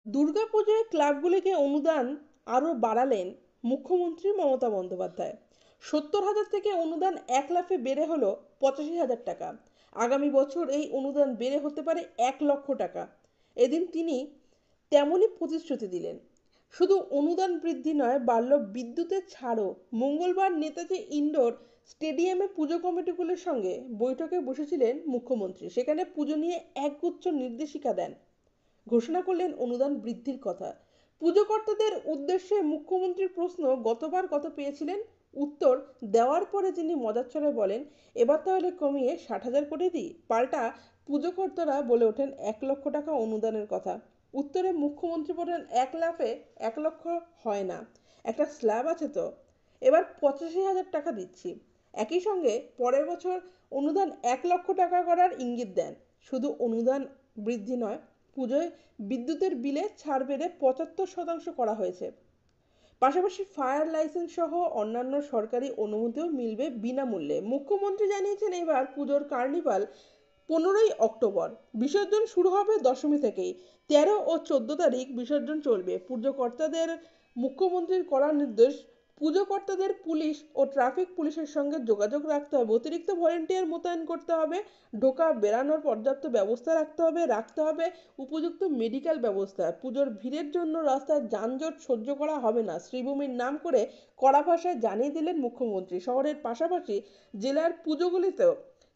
দুর্গাপুজোয় ক্লাবগুলিকে অনুদান আরও বাড়ালেন মুখ্যমন্ত্রী মমতা বন্দ্যোপাধ্যায়। 70,000 থেকে অনুদান 1 লাফে বেড়ে হলো 85,000 টাকা। আগামী বছর এই অনুদান বেড়ে হতে পারে 1 লক্ষ টাকা। এদিন তিনি তেমনই প্রতিশ্রুতি দিলেন। শুধু অনুদান বৃদ্ধি নয়, বাড়ল বিদ্যুতের ছাড়ও। মঙ্গলবার নেতাজি ইন্ডোর স্টেডিয়ামে পুজো কমিটিগুলোর সঙ্গে বৈঠকে বসেছিলেন মুখ্যমন্ত্রী। সেখানে পুজো নিয়ে একগুচ্ছ নির্দেশিকা দেন, ঘোষণা করলেন অনুদান বৃদ্ধির কথা। পুজোকর্তাদের উদ্দেশ্যে মুখ্যমন্ত্রীর প্রশ্ন, গতবার কত পেয়েছিলেন? উত্তর দেওয়ার পরে তিনি মজার ছলে বলেন, এবার তাহলে কমিয়ে 60,000 করে দিই। পাল্টা পুজোকর্তারা বলে ওঠেন 1 লক্ষ টাকা অনুদানের কথা। উত্তরে মুখ্যমন্ত্রী বলেন, 1 লাফে 1 লক্ষ হয় না, একটা স্ল্যাব আছে তো। এবার 85,000 টাকা দিচ্ছি। একই সঙ্গে পরের বছর অনুদান 1 লক্ষ টাকা করার ইঙ্গিত দেন। শুধু অনুদান বৃদ্ধি নয়, পুজোয় বিদ্যুতের বিলে ছাড় বেড়ে 75% করা হয়েছে। পাশাপাশি ফায়ার লাইসেন্স সহ অন্যান্য সরকারি অনুমতিও মিলবে বিনামূল্যে। মুখ্যমন্ত্রী জানিয়েছেন, এবার পুজোর কার্নিভাল 15ই অক্টোবর, বিসর্জন শুরু হবে দশমী থেকেই। 13 ও 14 তারিখ বিসর্জন চলবে। পুজোকর্তাদের মুখ্যমন্ত্রীর কড়া নির্দেশ, পুজোকর্তাদের পুলিশ ও ট্রাফিক পুলিশের সঙ্গে যোগাযোগ রাখতে হবে, অতিরিক্ত ভলেন্টিয়ার মোতায়েন করতে হবে, ঢোকা বেরানোর পর্যাপ্ত ব্যবস্থা রাখতে হবে উপযুক্ত মেডিকেল ব্যবস্থা। পুজোর ভিড়ের জন্য রাস্তায় যানজট সহ্য করা হবে না, শ্রীভূমির নাম করে কড়া ভাষায় জানিয়ে দিলেন মুখ্যমন্ত্রী। শহরের পাশাপাশি জেলার পুজোগুলিতেও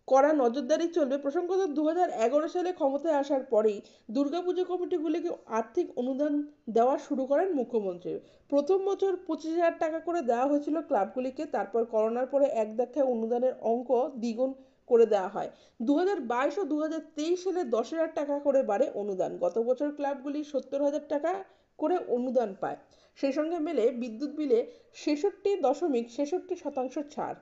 কড়া নজরদারি চলবে। প্রসঙ্গত, 2011 সালে ক্ষমতায় আসার পরেই দুর্গাপুজো কমিটিগুলিকে আর্থিক অনুদান দেওয়া শুরু করেন মুখ্যমন্ত্রী। প্রথম বছর 25,000 টাকা করে দেওয়া হয়েছিল ক্লাবগুলিকে। তারপর করোনার পরে এক দেখায় অনুদানের অঙ্ক দ্বিগুণ করে দেওয়া হয়। 2022 ও 2023 সালে 10,000 টাকা করে বাড়ে অনুদান। গত বছর ক্লাবগুলি 70,000 টাকা করে অনুদান পায়। সেই সঙ্গে মেলে বিদ্যুৎ বিলে 66.66% ছাড়।